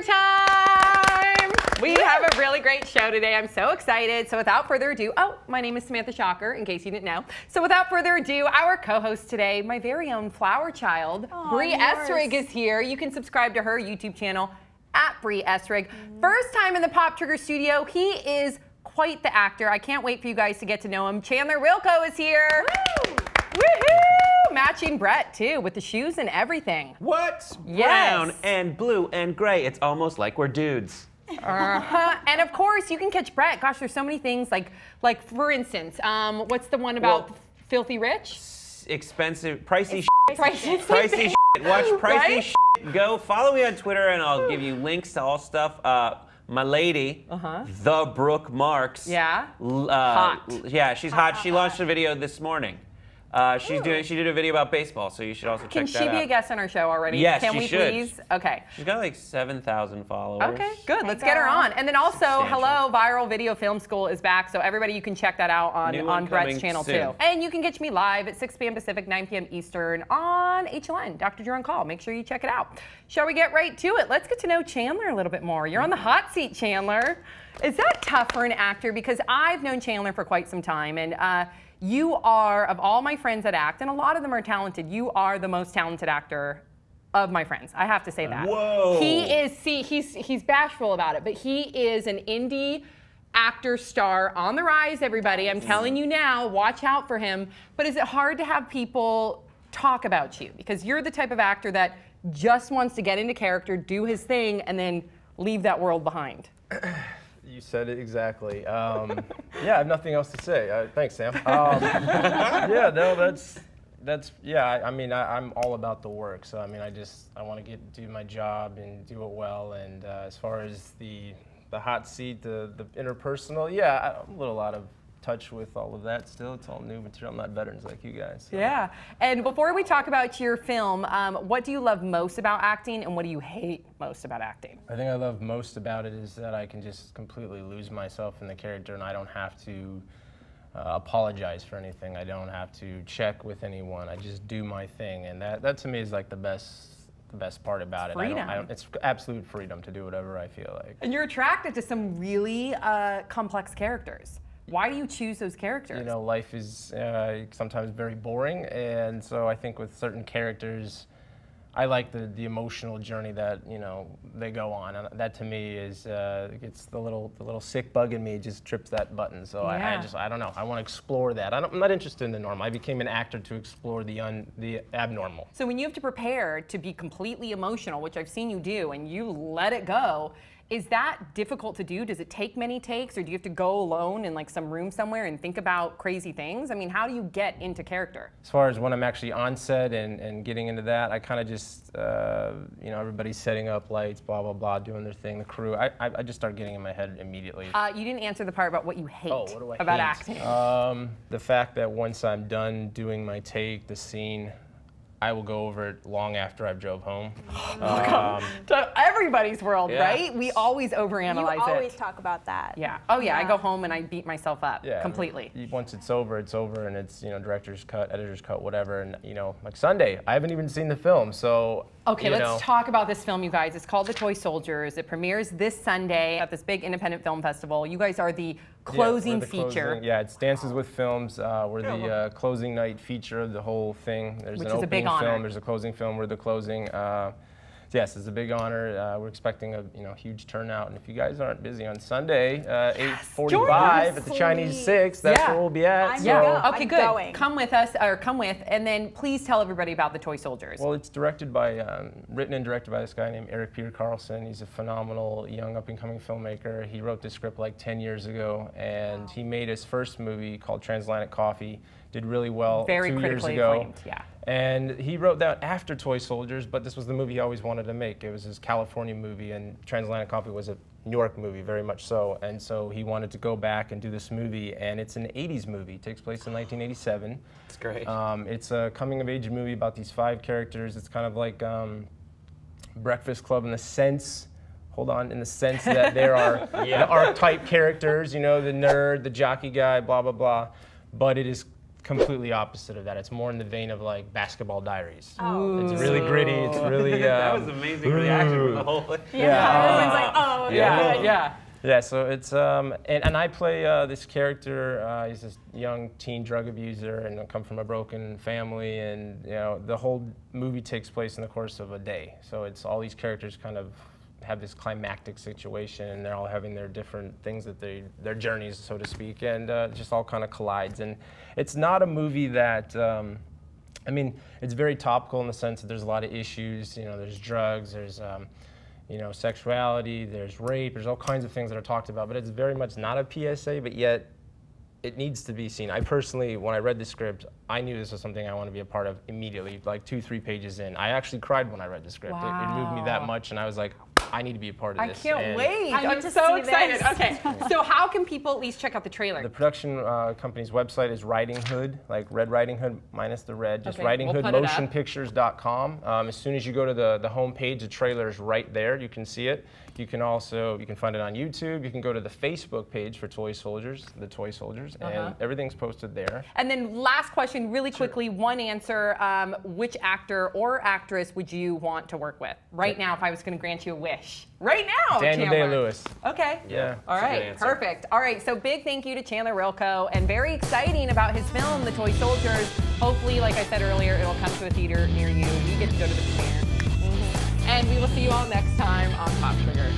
Shocker time! We have a really great show today. I'm so excited. So without further ado, my name is Samantha Shocker, in case you didn't know. So without further ado, our co-host today, my very own flower child, Bree Esrig is here. You can subscribe to her YouTube channel at Bree Esrig. First time in the Pop Trigger studio. He is quite the actor. I can't wait for you guys to get to know him. Chandler Rylko is here. Woo! Woohoo! Matching Brett too, with the shoes and everything. What? Yes. Brown and blue and gray. It's almost like we're dudes. And of course, you can catch Brett. Gosh, there's so many things. Like for instance, what's the one about Filthy Rich? Expensive, pricey Pricey shit. Watch pricey Right? shit. Go follow me on Twitter, and I'll give you links to all stuff. My lady, the Brooke Marks. Yeah. Hot. Yeah, she's hot. She launched a video this morning. She did a video about baseball, so you should also check that out. Can she be a guest on our show already? Yes, Can she we should. please? Okay. She's got like 7,000 followers. Okay, good. Let's get her on. And then also, Substantial. hello, Viral Video Film School is back, so everybody, you can check that out on Brett's channel soon. too. And you can catch me live at 6 p.m. Pacific, 9 p.m. Eastern on HLN, Dr. Drew on Call. Make sure you check it out. Shall we get right to it? Let's get to know Chandler a little bit more. You're on the hot seat, Chandler. Is that tough for an actor? Because I've known Chandler for quite some time, and you are, of all my friends that act, and a lot of them are talented, you are the most talented actor of my friends. I have to say that. Whoa. He is, he's bashful about it, but he is an indie actor star on the rise, everybody. I'm telling you now, watch out for him. But is it hard to have people talk about you? Because you're the type of actor that just wants to get into character, do his thing, and then leave that world behind. You said it exactly. Yeah, I have nothing else to say. Thanks, Sam. Yeah, no, yeah. I mean, I'm all about the work. So I mean, I want to do my job and do it well. And as far as the hot seat, the interpersonal, yeah, I'm a little out of touch with all of that still. It's all new material. I'm not veterans like you guys. So. Yeah. And before we talk about your film, what do you love most about acting, and what do you hate most about acting? I think I love most about it is that I can just completely lose myself in the character, and I don't have to apologize for anything. I don't have to check with anyone. I just do my thing, and that to me is like the best part about it. Freedom. It's absolute freedom to do whatever I feel like. And you're attracted to some really complex characters. Why do you choose those characters? You know, life is sometimes very boring, and so I think with certain characters, I like the emotional journey that they go on, and that to me is it's the little sick bug in me just trips that button. So yeah. I don't know. I want to explore that. I'm not interested in the normal. I became an actor to explore the abnormal. So when you have to prepare to be completely emotional, which I've seen you do, and you let it go. Is that difficult to do? Does it take many takes, or do you have to go alone in like some room somewhere and think about crazy things? I mean, how do you get into character? As far as when I'm actually on set and getting into that, I kind of just, everybody's setting up lights, blah, blah, blah, doing their thing, the crew. I just start getting in my head immediately. You didn't answer the part about what you hate what do I about hate? acting. The fact that once I'm done doing my take, the scene, I will go over it long after I've drove home. To everybody's world, yeah. right? We always overanalyze it. You always talk about that. Yeah. Oh yeah, I go home and I beat myself up completely. Once it's over, and it's director's cut, editor's cut, whatever. And like Sunday, I haven't even seen the film, so. Okay, let's talk about this film, you guys. It's called The Toy Soldiers. It premieres this Sunday at this big independent film festival. You guys are the closing feature. Yeah, it's Dances with Films. We're the closing night feature of the whole thing. There's an opening film. There's a closing film. We're the closing. Yes, it's a big honor. We're expecting a whuge turnout, and if you guys aren't busy on Sunday, 8:45 at the Chinese 6, that's where we'll be at. Okay, good. Going. Come with us, and then please tell everybody about The Toy Soldiers. Well, it's directed by, written and directed by this guy named Eric Peter Carlson. He's a phenomenal young up-and-coming filmmaker. He wrote this script like 10 years ago, and he made his first movie called Transatlantic Coffee. Did really well 2 years ago. Acclaimed, yeah. And he wrote that after Toy Soldiers, but this was the movie he always wanted to make. It was his California movie, and Transatlantic Coffee was a New York movie, very much so. And so he wanted to go back and do this movie, and it's an 80s movie. It takes place in 1987. It's great. It's a coming-of-age movie about these 5 characters. It's kind of like Breakfast Club in the sense that there are the archetype characters, the nerd, the jockey guy, blah, blah, blah. But it is completely opposite of that. It's more in the vein of like Basketball Diaries. Oh. It's really gritty. It's really. That was amazing reaction from the whole. Everyone's like, oh, Yeah. Yeah, so it's and I play this character. He's this young teen drug abuser, and I come from a broken family, and you know the whole movie takes place in the course of a day. So it's all these characters kind of have this climactic situation, and they're all having their different things that their journeys, so to speak, and it just all kind of collides. And it's not a movie that. I mean, it's very topical in the sense that there's a lot of issues. You know, there's drugs, there's you know, sexuality, there's rape, there's all kinds of things that are talked about, but it's very much not a PSA, but yet it needs to be seen. I personally, when I read the script, I knew this was something I want to be a part of immediately, like 2-3 pages in. I actually cried when I read the script. It moved me that much, and I was like, I need to be a part of this. I can't wait. I need I'm to so see excited. this. Okay, so how can people at least check out the trailer? The production company's website is Riding Hood, like Red Riding Hood minus the red, just Okay, we'll put it up. ridinghoodmotionpictures.com. As soon as you go to the home page, the trailer is right there. You can see it. You can find it on YouTube. You can go to the Facebook page for Toy Soldiers, the Toy Soldiers, and everything's posted there. And then last question, really quickly, one answer. Which actor or actress would you want to work with right now if I was going to grant you a wish? Right now, Daniel Chandler. Day-Lewis. Okay. Yeah. All right, perfect. All right, so big thank you to Chandler Rylko, and very exciting about his film, The Toy Soldiers. Hopefully, like I said earlier, it'll come to a theater near you. We get to go to the premiere. And we will see you all next time on Pop Sugar.